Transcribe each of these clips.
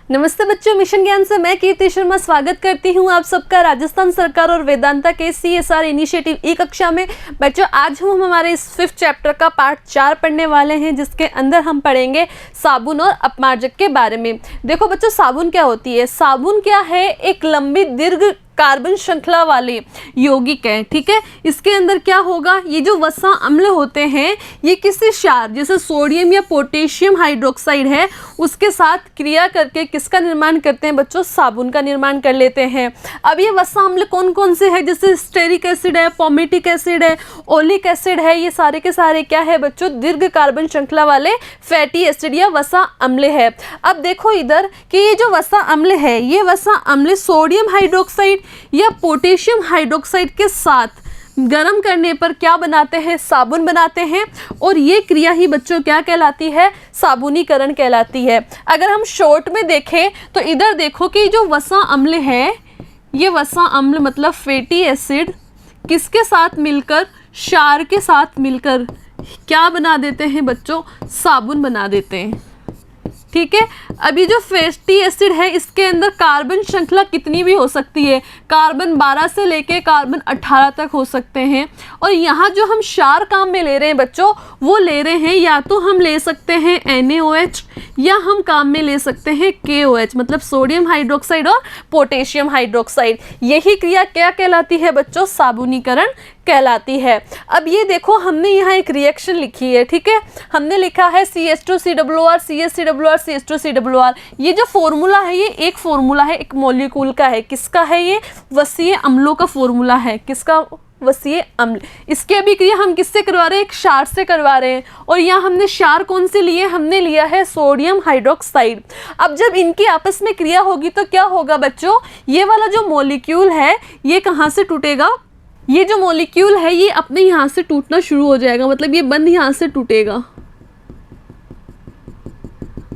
नमस्ते बच्चों, मिशन ज्ञान से मैं कीर्ति शर्मा स्वागत करती हूं आप सबका राजस्थान सरकार और वेदांता के CSR इनिशिएटिव ई कक्षा में। बच्चों, आज हम हमारे इस 5th चैप्टर का पार्ट 4 पढ़ने वाले हैं, जिसके अंदर हम पढ़ेंगे साबुन और अपमार्जक के बारे में। देखो बच्चों, साबुन क्या होती है? साबुन क्या है? एक लंबी दीर्घ कार्बन श्रृंखला वाले यौगिक है। ठीक है, इसके अंदर क्या होगा, ये जो वसा अम्ल होते हैं ये किसी क्षार जैसे सोडियम या पोटेशियम हाइड्रोक्साइड है उसके साथ क्रिया करके किसका निर्माण करते हैं बच्चों? साबुन का निर्माण कर लेते हैं। अब ये वसा अम्ल कौन कौन से है? जैसे स्टेरिक एसिड है, फॉर्मेटिक एसिड है, ओलिक एसिड है, ये सारे के सारे क्या है बच्चों? दीर्घ कार्बन श्रृंखला वाले फैटी एसिड या वसा अम्ल है। अब देखो इधर कि ये जो वसा अम्ल है, ये वसा अम्ल सोडियम हाइड्रोक्साइड या पोटेशियम हाइड्रोक्साइड के साथ गर्म करने पर क्या बनाते हैं? साबुन बनाते हैं। और ये क्रिया ही बच्चों क्या कहलाती है? साबुनीकरण कहलाती है। अगर हम शॉर्ट में देखें तो इधर देखो कि जो वसा अम्ल है, ये वसा अम्ल मतलब फैटी एसिड किसके साथ मिलकर? क्षार के साथ मिलकर क्या बना देते हैं बच्चों? साबुन बना देते हैं। ठीक है, अभी जो फैटी एसिड है इसके अंदर कार्बन श्रृंखला कितनी भी हो सकती है, कार्बन 12 से लेके कार्बन 18 तक हो सकते हैं। और यहाँ जो हम क्षार काम में ले रहे हैं बच्चों, वो ले रहे हैं या तो हम ले सकते हैं NaOH या हम काम में ले सकते हैं KOH, मतलब सोडियम हाइड्रोक्साइड और पोटेशियम हाइड्रोक्साइड। यही क्रिया क्या कहलाती है बच्चों? साबुनीकरण कहलाती है। अब ये देखो, हमने यहाँ एक रिएक्शन लिखी है। ठीक है, हमने लिखा है CH2COR CH3COR CH2COR। ये जो फॉर्मूला है ये एक फॉर्मूला है, एक मॉलिक्यूल का है। किसका है ये? वसीय अम्लों का फॉर्मूला है। किसका? वसीय अम्ल। इसकी अभिक्रिया हम किससे करवा रहे हैं? एक क्षार से करवा रहे हैं। और यहाँ हमने क्षार कौन से लिए? हमने लिया है सोडियम हाइड्रोक्साइड। अब जब इनकी आपस में क्रिया होगी तो क्या होगा बच्चों? ये वाला जो मॉलिक्यूल है ये कहाँ से टूटेगा? ये जो मॉलिक्यूल है ये अपने यहाँ से टूटना शुरू हो जाएगा, मतलब ये बंद यहाँ से टूटेगा।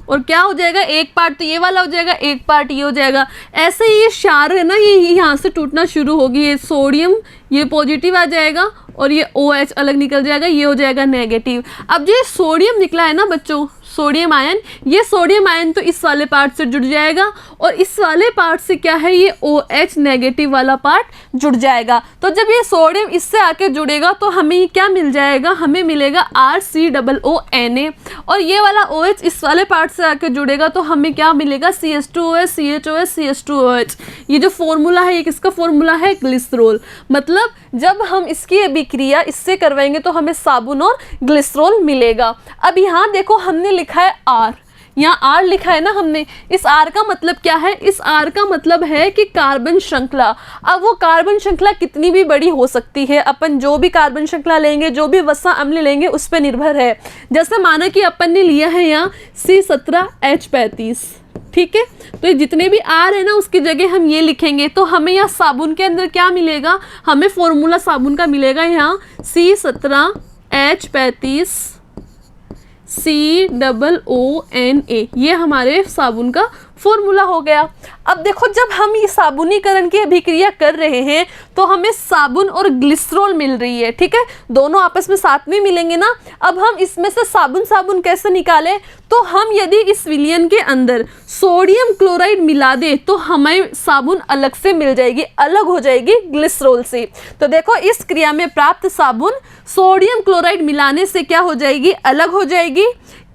और क्या हो जाएगा? एक पार्ट तो ये वाला हो जाएगा, एक पार्ट ये हो जाएगा। ऐसे ही ये क्षार है ना, ये यहाँ से टूटना शुरू होगी। ये सोडियम ये पॉजिटिव आ जाएगा और ये OH अलग निकल जाएगा, ये हो जाएगा नेगेटिव। अब जो सोडियम निकला है ना बच्चों, सोडियम आयन, ये सोडियम आयन तो इस वाले पार्ट से जुड़ जाएगा और इस वाले पार्ट से क्या है? ये OH नेगेटिव वाला पार्ट जुड़ जाएगा। तो जब ये सोडियम इससे आके जुड़ेगा तो हमें क्या मिल जाएगा? हमें मिलेगा RCOONA। और ये वाला OH इस वाले पार्ट से आके जुड़ेगा तो हमें क्या मिलेगा? CH2OH CHOH CH2OH। ये जो फॉर्मूला है ये किसका फॉर्मूला है? ग्लिसरॉल। मतलब जब हम इसकी अभिक्रिया इससे करवाएंगे तो हमें साबुन और ग्लिसरॉल मिलेगा। अब यहाँ देखो हमने लिखा है R, यहाँ R लिखा है ना हमने। इस R का मतलब क्या है? इस R का मतलब है कि कार्बन श्रृंखला। अब वो कार्बन श्रृंखला कितनी भी बड़ी हो सकती है, अपन जो भी कार्बन श्रृंखला लेंगे, जो भी वसा अम्ल लेंगे उस पर निर्भर है। जैसे माना कि अपन ने लिया है यहाँ C17H35। ठीक है, तो ये जितने भी R है ना उसकी जगह हम ये लिखेंगे तो हमें यहाँ साबुन के अंदर क्या मिलेगा? हमें फॉर्मूला साबुन का मिलेगा यहाँ C17H35 COONA। ये हमारे साबुन का फॉर्मूला हो गया। अब देखो, जब हम ये साबुनीकरण की अभिक्रिया कर रहे हैं तो हमें साबुन और ग्लिसरॉल मिल रही है। ठीक है, दोनों आपस में साथ में मिलेंगे ना। अब हम इसमें से साबुन साबुन कैसे निकालें? तो हम यदि इस विलयन के अंदर सोडियम क्लोराइड मिला दे तो हमें साबुन अलग से मिल जाएगी, अलग हो जाएगी ग्लिसरॉल से। तो देखो, इस क्रिया में प्राप्त साबुन सोडियम क्लोराइड मिलाने से क्या हो जाएगी? अलग हो जाएगी।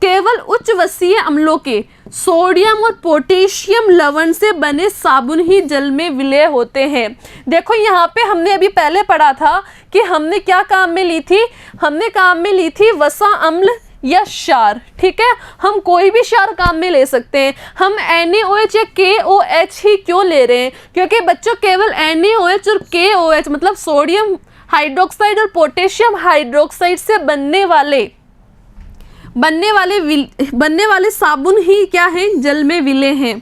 केवल उच्च वसीय अम्लों के सोडियम और पोटेशियम लवण से बने साबुन ही जल में विलय होते हैं। देखो यहाँ पे हमने अभी पहले पढ़ा था कि हमने क्या काम में ली थी? हमने काम में ली थी वसा अम्ल या क्षार। ठीक है, हम कोई भी क्षार काम में ले सकते हैं। हम NaOH या KOH ही क्यों ले रहे हैं? क्योंकि बच्चों केवल NaOH और KOH मतलब सोडियम हाइड्रोक्साइड और पोटेशियम हाइड्रोक्साइड से बनने वाले साबुन ही क्या है? जल में विलय हैं।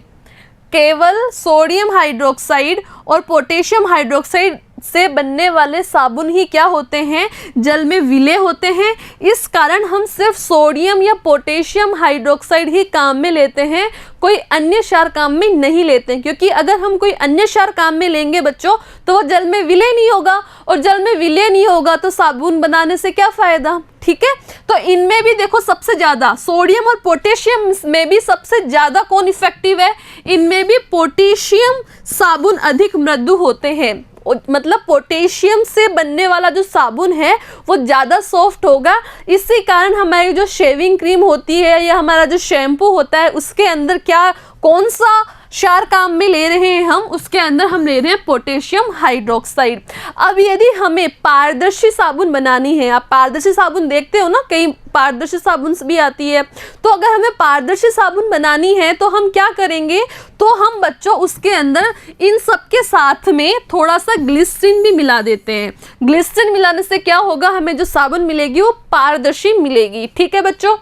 केवल सोडियम हाइड्रोक्साइड और पोटेशियम हाइड्रोक्साइड से बनने वाले साबुन ही क्या होते हैं, जल में विलय होते हैं। इस कारण हम सिर्फ सोडियम या पोटेशियम हाइड्रोक्साइड ही काम में लेते हैं, कोई अन्य क्षार काम में नहीं लेते हैं, क्योंकि अगर हम कोई अन्य क्षार काम में लेंगे बच्चों तो वो जल में विलय नहीं होगा, और जल में विलय नहीं होगा तो साबुन बनाने से क्या फायदा। ठीक है, तो इनमें भी देखो सबसे ज़्यादा सोडियम और पोटेशियम में भी सबसे ज़्यादा कौन इफेक्टिव है, इनमें भी पोटेशियम साबुन अधिक मृदु होते हैं। मतलब पोटेशियम से बनने वाला जो साबुन है वो ज़्यादा सॉफ्ट होगा। इसी कारण हमारी जो शेविंग क्रीम होती है या हमारा जो शैम्पू होता है उसके अंदर क्या कौन सा क्षार काम में ले रहे हैं हम, उसके अंदर हम ले रहे हैं पोटेशियम हाइड्रोक्साइड। अब यदि हमें पारदर्शी साबुन बनानी है, आप पारदर्शी साबुन देखते हो ना, कई पारदर्शी साबुन भी आती है, तो अगर हमें पारदर्शी साबुन बनानी है तो हम क्या करेंगे, तो हम बच्चों उसके अंदर इन सब के साथ में थोड़ा सा ग्लिसरीन भी मिला देते हैं। ग्लिसरीन मिलाने से क्या होगा, हमें जो साबुन मिलेगी वो पारदर्शी मिलेगी। ठीक है बच्चों,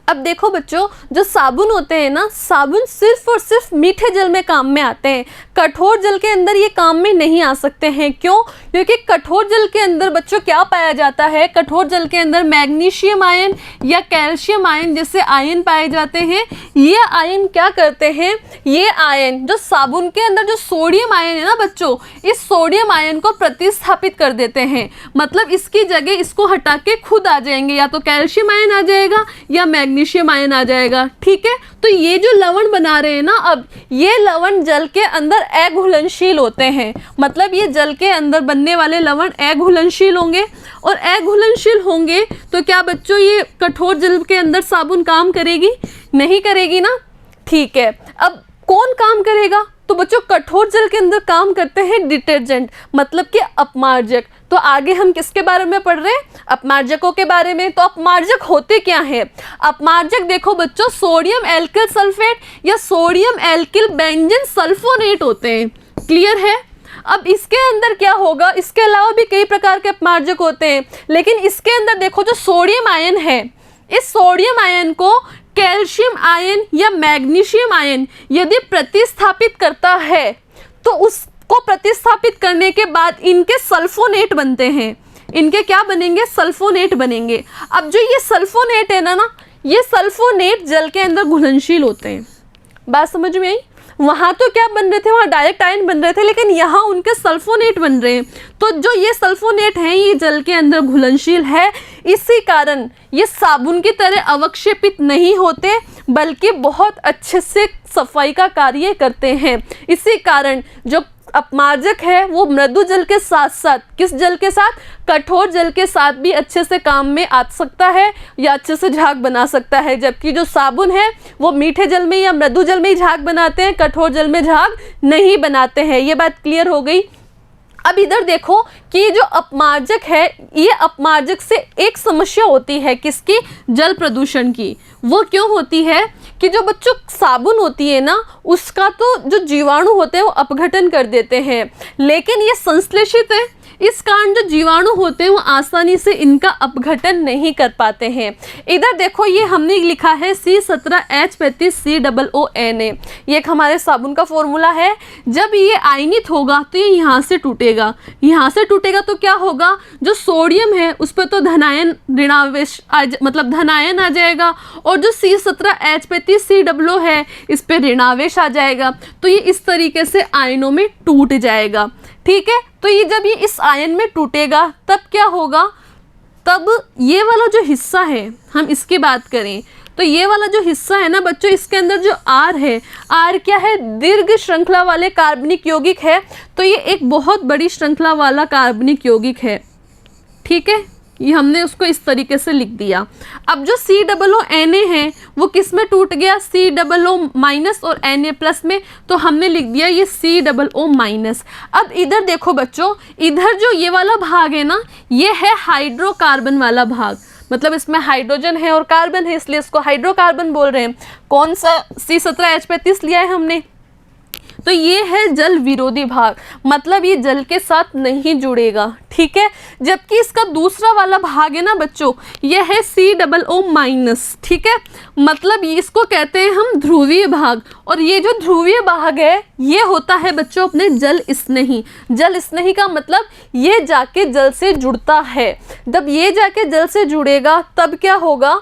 अब देखो बच्चों, जो साबुन होते हैं ना, साबुन सिर्फ और सिर्फ मीठे जल में काम में आते हैं, कठोर जल के अंदर ये काम में नहीं आ सकते हैं। क्यों? क्योंकि कठोर जल के अंदर बच्चों क्या पाया जाता है, कठोर जल के अंदर मैग्नीशियम आयन या कैल्शियम आयन जैसे आयन पाए जाते हैं। ये आयन क्या करते हैं, ये आयन जो साबुन के अंदर जो सोडियम आयन है ना बच्चों, इस सोडियम आयन को प्रतिस्थापित कर देते हैं। मतलब इसकी जगह इसको हटा के खुद आ जाएंगे, या तो कैल्शियम आयन आ जाएगा या मैग्नीशियम आयन आ जाएगा। ठीक है, तो ये जो लवण बना रहे हैं ना, अब ये लवण जल के अंदर अघुलनशील होते हैं। मतलब ये जल के अंदर बनने वाले लवण अघुलनशील होंगे, और अघुलनशील होंगे तो क्या बच्चों ये कठोर जल के अंदर साबुन काम करेगी? नहीं करेगी ना। ठीक है, अब कौन काम करेगा, तो बच्चों कठोर जल के अंदर काम करते हैं डिटर्जेंट, मतलब कि अपमार्जक। तो आगे हम किसके बारे में पढ़ रहे हैं, अपमार्जकों के बारे में। तो अपमार्जक होते क्या हैं, अपमार्जक देखो बच्चों सोडियम एल्किल सल्फेट या सोडियम एल्किल बेंजीन सल्फोनेट होते हैं। क्लियर है? अब इसके अंदर क्या होगा, इसके अलावा भी कई प्रकार के अपमार्जक होते हैं, लेकिन इसके अंदर देखो जो सोडियम आयन है, इस सोडियम आयन को कैल्शियम आयन या मैग्नीशियम आयन यदि प्रतिस्थापित करता है तो उसको प्रतिस्थापित करने के बाद इनके सल्फोनेट बनते हैं। इनके क्या बनेंगे, सल्फोनेट बनेंगे। अब जो ये सल्फोनेट है ना, ये सल्फोनेट जल के अंदर घुलनशील होते हैं। बात समझ में आई? वहाँ तो क्या बन रहे थे, वहाँ डायरेक्ट आयन बन रहे थे, लेकिन यहाँ उनके सल्फोनेट बन रहे हैं। तो जो ये सल्फोनेट हैं ये जल के अंदर घुलनशील है, इसी कारण ये साबुन की तरह अवक्षेपित नहीं होते, बल्कि बहुत अच्छे से सफाई का कार्य करते हैं। इसी कारण जो अपमार्जक है वो मृदु जल के साथ साथ, किस जल के साथ, कठोर जल के साथ भी अच्छे से काम में आ सकता है या अच्छे से झाग बना सकता है। जबकि जो साबुन है वो मीठे जल में या मृदु जल में ही झाग बनाते हैं, कठोर जल में झाग नहीं बनाते हैं। ये बात क्लियर हो गई। अब इधर देखो कि जो अपमार्जक है, ये अपमार्जक से एक समस्या होती है किसकी, जल प्रदूषण की। वो क्यों होती है कि जो बच्चों साबुन होती है ना, उसका तो जो जीवाणु होते हैं वो अपघटन कर देते हैं, लेकिन ये संश्लेषित है, इस कारण जो जीवाणु होते हैं वो आसानी से इनका अपघटन नहीं कर पाते हैं। इधर देखो ये हमने लिखा है C17H35COONA, ये एक हमारे साबुन का फॉर्मूला है। जब ये आयनित होगा तो ये यहाँ से टूटेगा, यहाँ से टूटेगा तो क्या होगा, जो सोडियम है उस पर तो धनायन ऋणावेश मतलब धनायन आ जाएगा, और जो C17H35COO है इस पर ऋणावेश आ जाएगा। तो ये इस तरीके से आयनों में टूट जाएगा। ठीक है, तो ये जब ये इस आयन में टूटेगा तब क्या होगा, तब ये वाला जो हिस्सा है, हम इसकी बात करें तो ये वाला जो हिस्सा है ना बच्चों, इसके अंदर जो R है, R क्या है, दीर्घ श्रृंखला वाले कार्बनिक यौगिक है। तो ये एक बहुत बड़ी श्रृंखला वाला कार्बनिक यौगिक है। ठीक है, ये हमने उसको इस तरीके से लिख दिया। अब जो COONA है वो किस में टूट गया, COO- और Na+ में, तो हमने लिख दिया ये COO-। अब इधर देखो बच्चों, इधर जो ये वाला भाग है ना, ये है हाइड्रोकार्बन वाला भाग, मतलब इसमें हाइड्रोजन है और कार्बन है, इसलिए इसको हाइड्रोकार्बन बोल रहे हैं। कौन सा, C17H35 लिया है हमने। तो ये है जल विरोधी भाग, मतलब ये जल के साथ नहीं जुड़ेगा, ठीक है। जबकि इसका दूसरा वाला भाग है ना बच्चों, ये है COO-, ठीक है, मतलब इसको कहते हैं हम ध्रुवीय भाग। और ये जो ध्रुवीय भाग है ये होता है बच्चों अपने जल स्नेही। जल स्नेही का मतलब ये जाके जल से जुड़ता है। जब ये जाके जल से जुड़ेगा तब क्या होगा,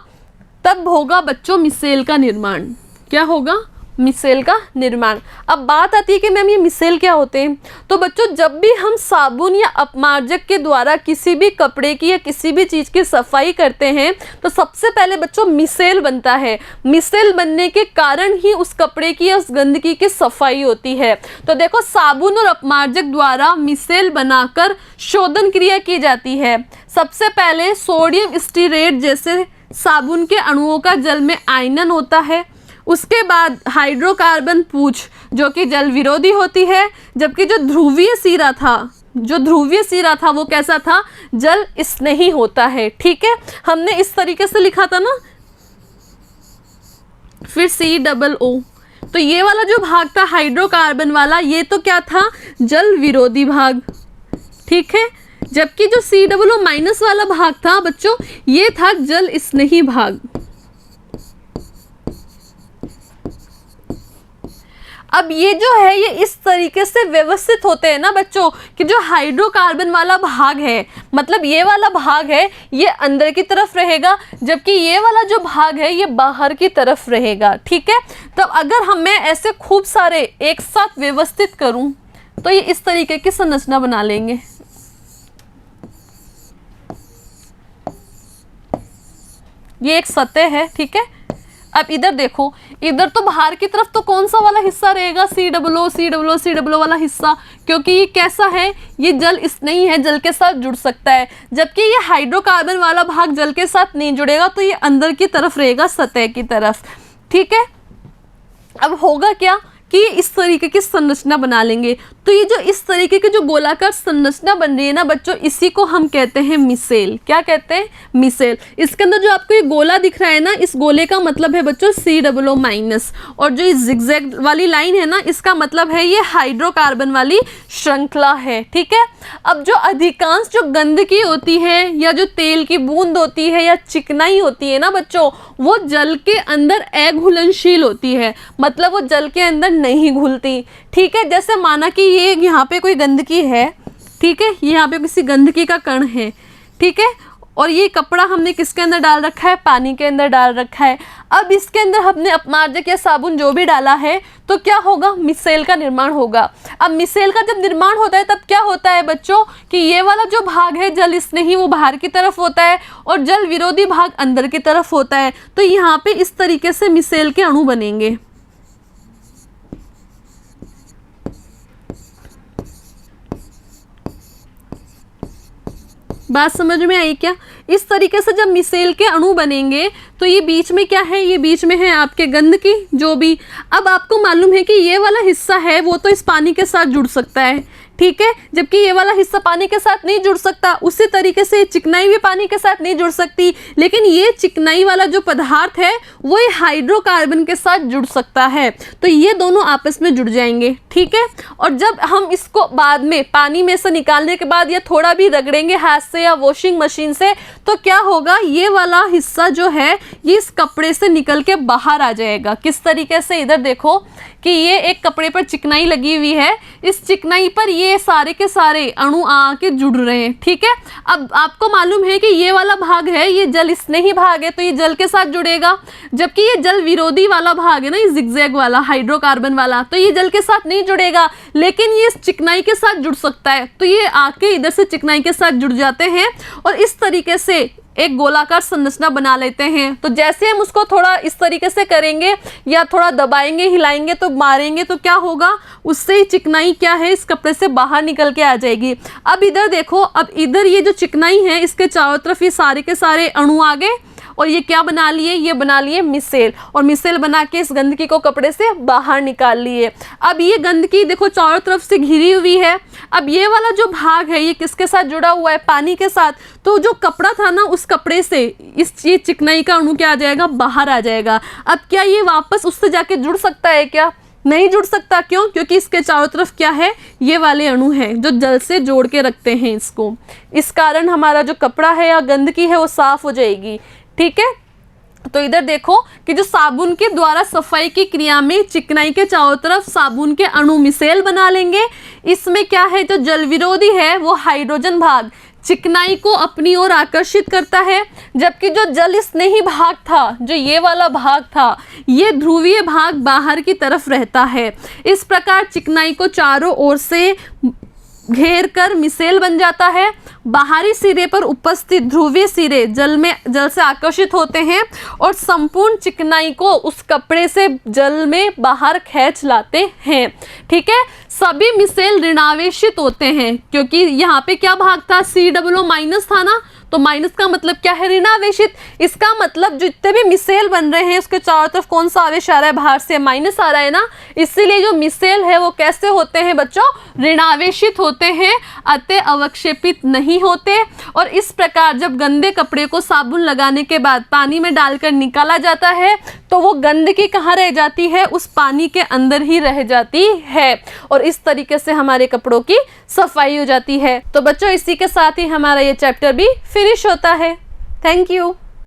तब होगा बच्चों मिसेल का निर्माण। क्या होगा, मिसेल का निर्माण। अब बात आती है कि मैम ये मिसेल क्या होते हैं। तो बच्चों जब भी हम साबुन या अपमार्जक के द्वारा किसी भी कपड़े की या किसी भी चीज़ की सफाई करते हैं तो सबसे पहले बच्चों मिसेल बनता है। मिसेल बनने के कारण ही उस कपड़े की या उस गंदगी की सफाई होती है। तो देखो साबुन और अपमार्जक द्वारा मिसेल बनाकर शोधन क्रिया की जाती है। सबसे पहले सोडियम स्टीरेट जैसे साबुन के अणुओं का जल में आयनन होता है। उसके बाद हाइड्रोकार्बन पूछ जो कि जल विरोधी होती है, जबकि जो ध्रुवीय सिरा था वो कैसा था, जल स्नेही होता है, ठीक है। हमने इस तरीके से लिखा था ना। फिर COO, तो ये वाला जो भाग था हाइड्रोकार्बन वाला, ये तो क्या था, जल विरोधी भाग, ठीक है। जबकि जो COO- वाला भाग था बच्चों, ये था जल स्नेही भाग। अब ये जो है ये इस तरीके से व्यवस्थित होते हैं ना बच्चों कि जो हाइड्रोकार्बन वाला भाग है, मतलब ये वाला भाग है ये अंदर की तरफ रहेगा, जबकि ये वाला जो भाग है ये बाहर की तरफ रहेगा, ठीक है। तब अगर मैं ऐसे खूब सारे एक साथ व्यवस्थित करूं तो ये इस तरीके की संरचना बना लेंगे। ये एक सतह है, ठीक है। अब इधर देखो, इधर तो बाहर की तरफ तो कौन सा वाला हिस्सा रहेगा, COO वाला हिस्सा, क्योंकि ये कैसा है, ये जल स्नेही है, जल के साथ जुड़ सकता है। जबकि ये हाइड्रोकार्बन वाला भाग जल के साथ नहीं जुड़ेगा, तो ये अंदर की तरफ रहेगा, सतह की तरफ, ठीक है। अब होगा क्या कि इस तरीके की संरचना बना लेंगे। तो ये जो इस तरीके की जो गोलाकार संरचना बन रही है ना बच्चों, इसी को हम कहते हैं मिसेल। क्या कहते हैं, मिसेल। इसके अंदर जो आपको ये गोला दिख रहा है ना, इस गोले का मतलब है बच्चों COO-, और जो इस जिगजैग वाली लाइन है ना, इसका मतलब है ये हाइड्रोकार्बन वाली श्रृंखला है, ठीक है। अब जो अधिकांश जो गंदगी होती है या जो तेल की बूंद होती है या चिकनाई होती है ना बच्चों, वो जल के अंदर अघुलनशील होती है, मतलब वो जल के अंदर नहीं घुलती, ठीक है। जैसे माना कि ये यहाँ पे कोई गंदगी है, ठीक है, यहाँ पे किसी गंदगी का कण है, ठीक है, और ये कपड़ा हमने किसके अंदर डाल रखा है, पानी के अंदर डाल रखा है। अब इसके अंदर हमने अपमार्जक या साबुन जो भी डाला है तो क्या होगा, मिसेल का निर्माण होगा। अब मिसेल का जब निर्माण होता है तब क्या होता है बच्चों कि ये वाला जो भाग है जल स्नेही वो बाहर की तरफ होता है और जल विरोधी भाग अंदर की तरफ होता है। तो यहाँ पे इस तरीके से मिसेल के अणु बनेंगे। बात समझ में आई क्या। इस तरीके से जब मिसेल के अणु बनेंगे तो ये बीच में क्या है, ये बीच में है आपके गंदगी जो भी। अब आपको मालूम है कि ये वाला हिस्सा है वो तो इस पानी के साथ जुड़ सकता है, ठीक है, जबकि ये वाला हिस्सा पानी के साथ नहीं जुड़ सकता। उसी तरीके से चिकनाई भी पानी के साथ नहीं जुड़ सकती, लेकिन ये चिकनाई वाला जो पदार्थ है वो ये हाइड्रोकार्बन के साथ जुड़ सकता है। तो ये दोनों आपस में जुड़ जाएंगे, ठीक है। और जब हम इसको बाद में पानी में से निकालने के बाद या थोड़ा भी रगड़ेंगे हाथ से या वॉशिंग मशीन से, तो क्या होगा, ये वाला हिस्सा जो है ये इस कपड़े से निकल के बाहर आ जाएगा। किस तरीके से, इधर देखो कि ये एक कपड़े पर चिकनाई लगी हुई है, इस चिकनाई पर ये सारे के सारे अणु आके जुड़ रहे हैं, ठीक है। अब आपको मालूम है कि ये वाला भाग है ये जल स्नेही भाग है, तो ये जल के साथ जुड़ेगा, जबकि ये जल विरोधी वाला भाग है ना, ये जिगजैग वाला हाइड्रोकार्बन वाला, तो ये जल के साथ नहीं जुड़ेगा, लेकिन ये चिकनाई के साथ जुड़ सकता है। तो ये आके इधर से चिकनाई के साथ जुड़ जाते हैं और इस तरीके से एक गोलाकार संरचना बना लेते हैं। तो जैसे हम उसको थोड़ा इस तरीके से करेंगे या थोड़ा दबाएंगे, हिलाएंगे, तो मारेंगे, तो क्या होगा, उससे ही चिकनाई क्या है इस कपड़े से बाहर निकल के आ जाएगी। अब इधर देखो, अब इधर ये जो चिकनाई है इसके चारों तरफ ये सारे के सारे अणु आ गए और ये क्या बना लिए, ये बना लिए मिसेल, और मिसेल बना के इस गंदगी को कपड़े से बाहर निकाल लिए। अब ये गंदगी देखो चारों तरफ से घिरी हुई है। अब ये वाला जो भाग है ये किसके साथ जुड़ा हुआ है, पानी के साथ। तो जो कपड़ा था ना, उस कपड़े से ये चिकनाई का अणु क्या आ जाएगा, बाहर आ जाएगा। अब क्या ये वापस उससे जाके जुड़ सकता है क्या, नहीं जुड़ सकता। क्यों? क्योंकि इसके चारों तरफ क्या है, ये वाले अणु हैं जो जल से जोड़ के रखते हैं इसको। इस कारण हमारा जो कपड़ा है या गंदगी है वो साफ हो जाएगी। ठीक है, तो इधर देखो कि जो साबुन के द्वारा सफाई की क्रिया में चिकनाई के चारों तरफ साबुन के अणु मिसेल बना लेंगे। इसमें क्या है, जो जल विरोधी है वो हाइड्रोजन भाग चिकनाई को अपनी ओर आकर्षित करता है, जबकि जो जल स्नेही भाग था, जो ये वाला भाग था, ये ध्रुवीय भाग बाहर की तरफ रहता है। इस प्रकार चिकनाई को चारों ओर से घेर कर मिसेल बन जाता है। बाहरी सिरे पर उपस्थित ध्रुवीय सिरे जल से आकर्षित होते हैं और संपूर्ण चिकनाई को उस कपड़े से जल में बाहर खींच लाते हैं। ठीक है, सभी मिसेल ऋणावेशित होते हैं, क्योंकि यहाँ पे क्या भाग था, COO माइनस था ना, तो माइनस का मतलब क्या है, ऋणावेशित। इसका मतलब जितने भी मिसेल बन रहे हैं उसके चारों तरफ कौन सा आवेश आ रहा है, बाहर से माइनस आ रहा है ना, इसीलिए जो मिसेल है वो कैसे होते हैं बच्चों, ऋणावेशित होते हैं, अतः अवक्षेपित नहीं होते। और इस प्रकार जब गंदे कपड़े को साबुन लगाने के बाद पानी में डालकर निकाला जाता है तो वो गंदगी कहाँ रह जाती है, उस पानी के अंदर ही रह जाती है, और इस तरीके से हमारे कपड़ों की सफाई हो जाती है। तो बच्चों इसी के साथ ही हमारा ये चैप्टर भी फिनिश होता है। Thank you.